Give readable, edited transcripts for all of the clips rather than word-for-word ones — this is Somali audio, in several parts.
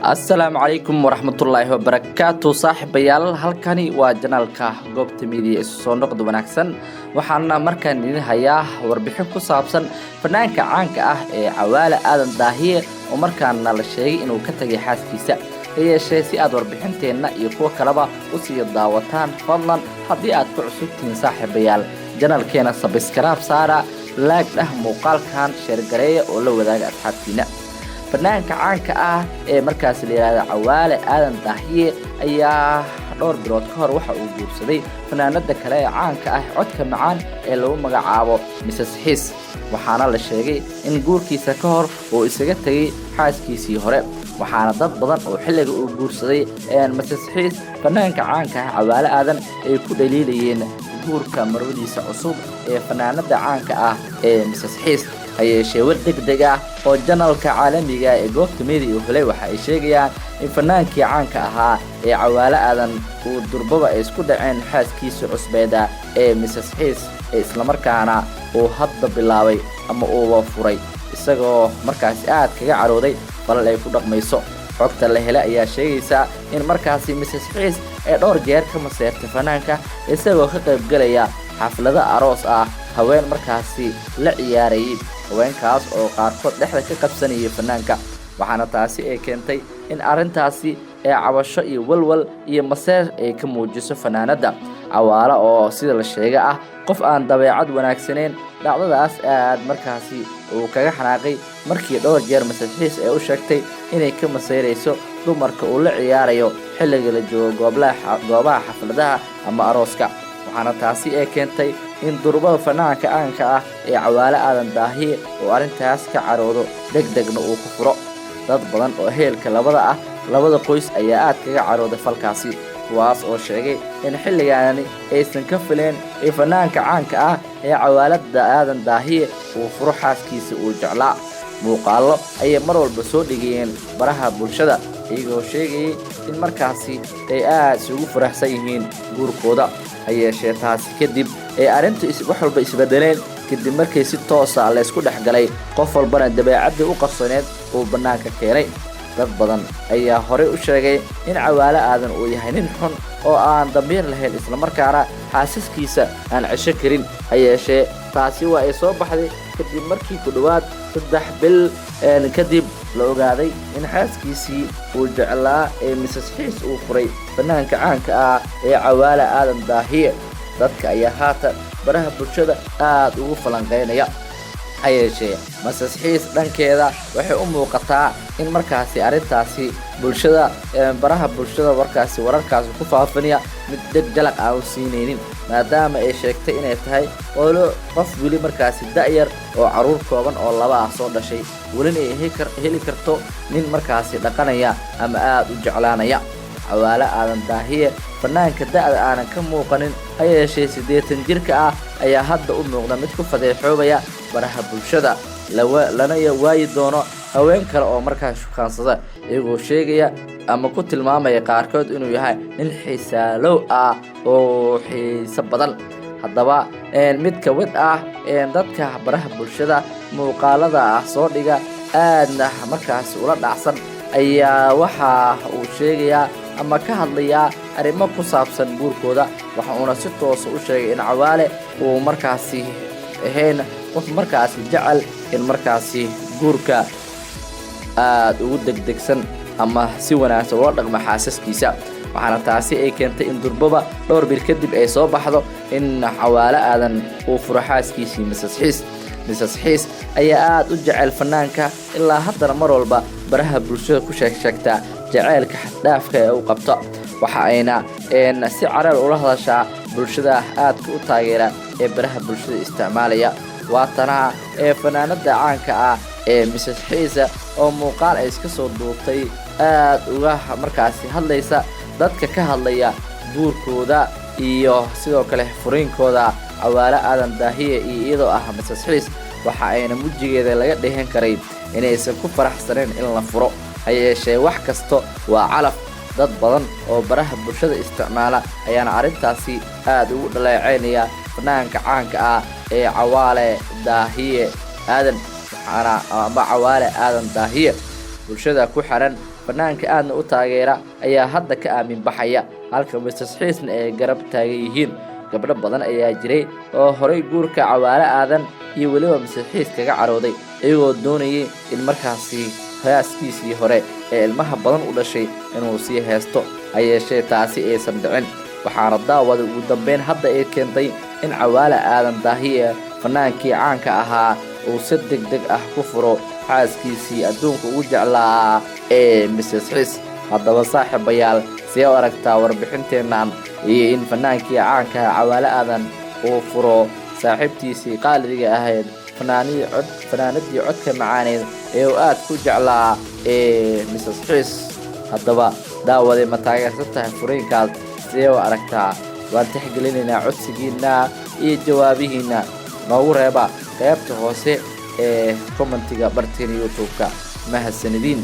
السلام عليكم ورحمة الله وبركاته صاحبيال halkani waa janaalka goobta media soo noqdo wanaagsan waxaana markaan idin hayaa warbixin ku saabsan fanaanka caanka ah ee Cawaale Aadan Daahiye oo markaan la sheegay inuu ka tagay xaaskiisa yeeshee si aad warbixinteena iyo kuwa kaleba u sii daawataan fadlan haddii aad ku cusubtiin saaxiibayaal janaalkeena subscribe saara like dhah muuqaalkan share gareeya oo la wadaaga asxaabtiina fanaanka caanka ah ee markaas la yiraahdo Cawaale Aadan Daahiye ayaa dhowr bilood ka hor waxa uu guursaday fanaanada kale ee caanka ah codka macaan ee lagu magacaabo Mrs Xiis waxaana la sheegay in guurkiisa ka hor uu isaga tagay xaaskiisii hore waxaana dad badan oo xilliga uu guursaday Mrs Xiis fanaanka caanka ah Cawaale Aadan ay ku dhaliilayeen guurka marwadiisa cusub ee fanaanada caanka ah ee Mrs Xiis ayay war degdeg ah oo janaalka caalamiga ee goobta media uu helay waxa ay sheegayaan in fanaankii caanka ahaa ee Cawaale Aadan uu durbaba isku dhaceen xaaskiisa cusbeeda ee Mrs Xiis isla markaana uu hadda bilaabay ama uu furay isagoo markaas aad kaga carooday falal ay ku dhaqmayso xogta la helay ayaa sheegaysa in markaasi Mrs Xiis ee dhowr jeer ka maseertay fanaanka isagoo ka qayb galaya xaflada aroos ah haween markaasi la ciyaarayay haweenkaas oo qaarkood dhexda ka qabsanayay fanaanka waxaana taasi ay keentay in arintaasi ee cabasho iyo walwal iyo maseer ay ka muujiso fanaanada Cawaale oo sida la sheegay ah qof aan dabeecad wanaagsaneyn dhacdadaas aad markaasi uu kaga xanaaqay markii dhowr jeer Mrs Xiis ay u sheegtay inay ka maseerayso dumarka uu la ciyaarayo xilliga la joogo goobaha xafladaha ama arooska waxaana taasi ay keentay in durbada fanaanka caanka ah ee Cawaale Aadan Daahiye oo arintaas ka caroodo degdegna uu ku furo dad badan oo heelka labada qoys ayaa aad kaga carooday falkaasi kuwaas oo sheegay in xilligaani aysan ka fileen in fanaanka caanka ah ee Cawaale Aadan Daahiye uu furo xaaskiisa uu jeclaa muuqaalo ay mar walba soo dhigeen baraha bulshada iyagoo sheegay in markaasi ay aad ugu faraxsan yihiin guurkooda ayay taasi kadib ay arintu wax walba isbedeleen kadib markay si toos ah la isku dhaxgalay qof walbana dabeecadda u qarsoneed oo banaanka keenay dad badan ayaa hore u sheegay in Cawaale Aadan uu yahay nin xun oo aan dambiir lahayn isla markaana xaasaskiisa aan cisho karin ayay taasi waa ay soo baxday kadib markii ku dhawaad 3 bil kadib la ogaaday in xaaskiisii uu jeclaa ee Mrs Xiis uu furay fanaanka caanka ah ee Cawaale Aadan Daahiye dadka ayaa haatan baraha bulshada aad ugu falanqeynaya ayay Mrs Xiis dhankeeda waxay u muuqataa in markaasi arintaasi bulshada baraha bulshada wararkaas ku faafinaya mid degdeg ah oo siinaynin maadaama ay sheegtay inay tahay qof wili markaasi da'yar oo caruur kooban oo laba ah soo dhashay walina ay heli karto nin markaasi dhaqanaya ama aad u jeclaanaya Cawaale Aadan Daahiye fanaanka da'da aanan ka muuqanin ayay 80 jirka ah ayaa hadda u muuqda mid ku fadeexoobaya baraha bulshada lana waayi doono haween kale oo markaas shukaansada iyagoo sheegaya ama ku tilmaamaya qaarkood inuu yahay nin xiisaalow ah oo xiisa badan haddaba mid ka mid ah dadka baraha bulshada muuqaalada soo dhiga aadna markaas ula dhacsan ayaa waxa uu sheegaya ama ka hadlaya arrimo ku saabsan guurkooda waxa uu si toos u sheegay in Cawaale uu markaasi ahayn qof markaasi jecel in markaasi guurka aad ugu degdegsan ama si wanaagsan ula dhaqmo xaasaskiisa waxaana taasi ay keentay in durbaba dhowr bil kadib ay soo baxdo in Cawaale Aadan uu furo xaaskiisii Mrs Xiis ayaa aad u jecel fanaanka ilaa haddana mar walba baraha bulshada ku sheegta jaceylka xaddaafka ee uu qabto waxa ayna si carar ula hadashaa bulshada aadka u taageera ee baraha bulshada isticmaalaya waatana fanaanada caanka ah ee Mrs Xiis oo muuqaal ay iska soo duubtay aad uga markaasi hadlaysa dadka ka hadlaya guurkooda iyo sidoo kale furiinkooda Cawaale Aadan Daahiye iyadoo ah Mrs Xiis waxa ayna mujigeeda laga dheehan karay inaysan ku faraxsaneen in la furo ayay wax kasto waa calaf dad badan oo baraha bulshada isticmaala ayaana arintaasi aad ugu dhaleeceynaya fanaanka caanka ah ee Cawaale Daahiye Aadan waxaana Cawaale Aadan Daahiye bulshada ku xiran fanaanka aadna u taageera ayaa hadda ka aamin baxaya halka Mrs. Xiisna ay garab taagan yihiin. Gabdho badan ayaa jiray oo horay guurka Cawaale Aadan iyo weliba Mrs. Xiis kaga carooday iyagoo doonayay in markaasi haaskiisii hore ee ilmaha badan u dhashay inuu sii heesto hayeeshee taasi aysan dhicin. waxaana daawada ugu dambeyn hadda ay keentay in Cawaale Aadan Daahiye fanaankii caanka ahaa uu si degdeg ah ku furo xaaskiisii adduunka ugu jeclaa ee Mrs. Xiis. haddaba saaxiibayaal si u aragtaa warbixinteennan iyo in fanaankii caanka Cawaale Aadan uu furo saaxiibtiisii qaaliga ahayd fanaanadii codka macaaneed ee uu aad ku jeclaa ee Mrs. Xiis. haddaba daawade ma taageersan tahay furiinkaas si u aragtaa? waan tixgelinaynaa codsigiina iyo jawaabihiina noogu reeba qaybta hoose ee commentiga barteen YouTube-ka. mahadsanidin.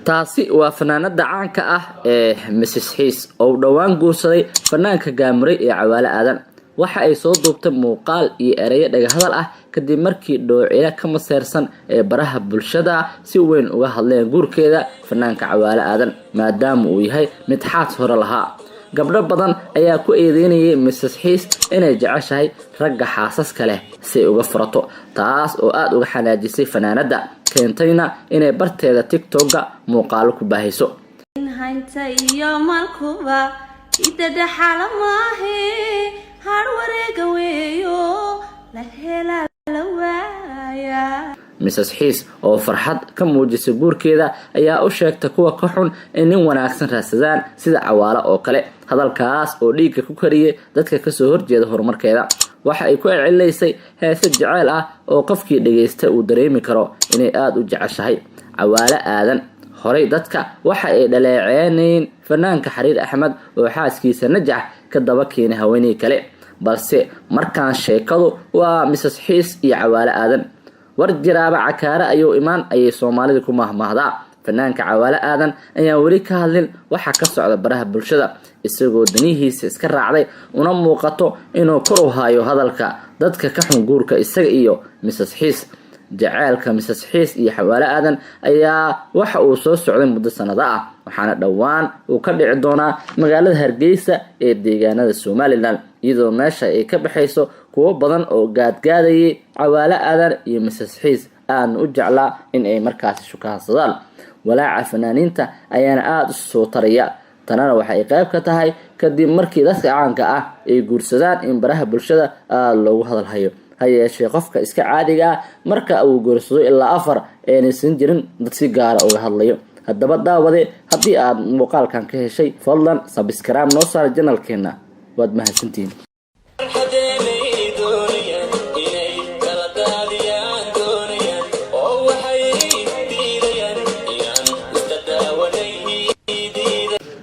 taasi waa fanaanada caanka ah ee Mrs. Xiis oo dhawaan guursaday fanaanka Gaamuray ee Cawaale Aadan. waxa ay soo duubtay muuqaal iyo ereyo dhagahadal ah kadib markii dhoocila ka maseersan ee baraha bulshada si weyn uga hadleen guurkeeda fanaanka Cawaale Aadan maadaama uu yahay mid xaas hore lahaa. gabdho badan ayaa ku eedeynayay Mrs. Xiis inay jeceshahay ragga xaasaska leh si uga furato, taas oo aad uga xanaajisay fanaanada keentayna inay barteeda TikTok-ga muuqaalo ku baahiso. Mrs. Xiis oo farxad ka muujisay guurkeeda ayaa u sheegtay kuwa ka xun in nin wanaagsan raadsadaan sida Cawaale oo kale. hadalkaas oo dhiigga ku kariyay dadka ka soo horjeeda horumarkeeda. waxa ay ku celcelaysay heese jacayl ah oo qofkii dhageysta uu dareemi karo inay aad u jeceshahay Cawaale Aadan. horay dadka waxa ay dhaleeceynayeen fanaanka Xariir Axmed oo xaaskiisa Najax ka daba keenay haweeney kale, balse markaan sheekadu waa Mrs. Xiis iyo Cawaale Aadan. war jiraaba cakaara ayuu imaan ayay Soomaalidu ku mahmahdaa. fanaanka Cawaale Aadan ayaa weli ka hadlin waxa ka socda baraha bulshada isagoo danihiisa iska raacday una muuqato inuu kor u hayo hadalka dadka ka xun guurka isaga iyo Mrs. Xiis. jacaylka Mrs. Xiis iyo Cawaale Aadan ayaa waxa uu soo socday muddo sanado ah, waxaana dhawaan uu ka dhici doonaa magaalada Hargeysa ee deegaanada Somaliland, iyadoo meesha ay ka baxayso kuwo badan oo gaadgaadayay Cawaale Aadan iyo Mrs. Xiis aan u jeclaa in ay markaasi shukaansadaan. walaaca fanaaniinta ayaana aad u soo taraya. tanana waxay qayb ka tahay kadib markii dadka caanka ah ay guursadaan in baraha bulshada aad loogu hadalhayo. hayeeshee qofka iska caadiga ah marka uu guursado ilaa 4 aysan jirin dad si gaar ah uga hadlayo. haddaba daawade haddii aad muuqaalkan ka heshay fadlan subscribe noo saar channelkeena. waad mahadsantihiin.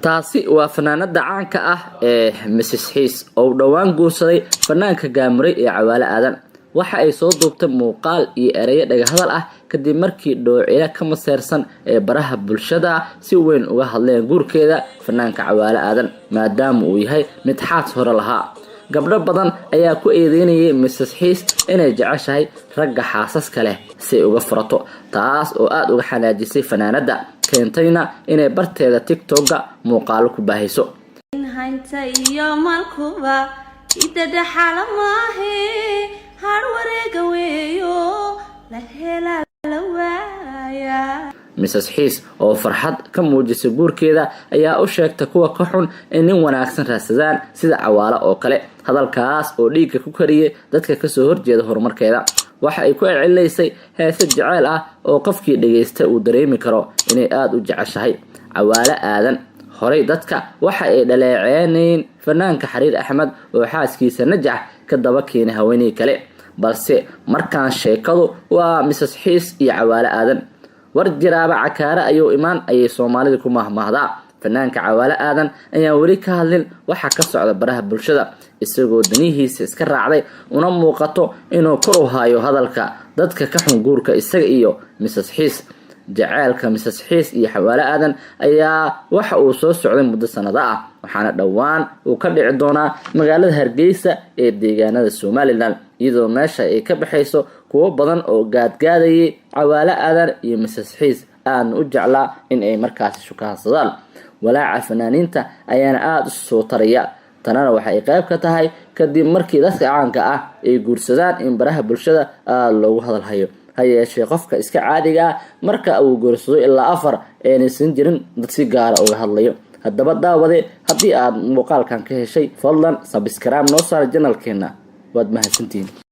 taasi waa fanaanada caanka ah ee Mrs. Xiis oo dhawaan guursaday fanaanka Gaamuray ee Cawaale Aadan. waxa ay soo duubtay muuqaal iyo ereyo dhagahadal ah kadib markii dhoocila ka maseersan ee baraha bulshada si weyn uga hadleen guurkeeda fanaanka Cawaale Aadan maadaama uu yahay mid xaas hore lahaa. gabdho badan ayaa ku eedeynayay Mrs. Xiis inay jeceshahay ragga xaasaska leh si uga furato, taas oo aad uga xanaajisay fanaanada keentayna inay barteeda TikTok-ga muuqaalo ku baahiso. Mrs. Xiis oo farxad ka muujisay guurkeeda ayaa u sheegtay kuwa ka xun in nin wanaagsan raadsadaan sida Cawaale oo kale. hadalkaas oo dhiigga ku kariyay dadka ka soo horjeeda horumarkeeda. waxa ay ku celcelaysay heese jacayl ah oo qofkii dhageysta uu dareemi karo inay aad u jeceshahay Cawaale Aadan. horay dadka waxa ay dhaleeceynayeen fanaanka Xariir Axmed oo xaaskiisa Najax ka daba keenay haweeney kale, balse markaan sheekadu waa Mrs. Xiis iyo Cawaale Aadan. war jiraaba cakaara ayuu imaan ayay Soomaalidu ku mahmahdaa. fanaanka Cawaale Aadan ayaa weli ka hadlin waxa ka socda baraha bulshada isagoo danihiisa iska raacday una muuqato inuu kor u hayo hadalka dadka ka xun guurka isaga iyo Mrs. Xiis. jaceylka Mrs Xiis iyo Xawaale Aadan ayaa waxa uu soo socday muddo sanado ah waxaana dhawaan uu ka dhici doonaa magaalada Hargeysa ee deegaanada Somaliland iyadoo meesha ay ka baxayso kuwo badan oo gaadgaadayay Xawaale Aadan iyo Mrs Xiis aan u jeclaa in ay markaas shukaansadaan walaaca fanaaniinta ayaana aad u soo taraya tanana waxay qayb ka tahay kadib markii dadka caanka ah ay guursadaan in baraha bulshada loogu hadalhayo hayeeshee qofka iska caadiga ah marka uu guursado ilaa 4 aysan jirin dad si gaar ah uga hadlayo haddaba daawade haddii aad muuqaalkan ka heshay fadlan subscribe noo saar channelkeena waad mahadsantihiin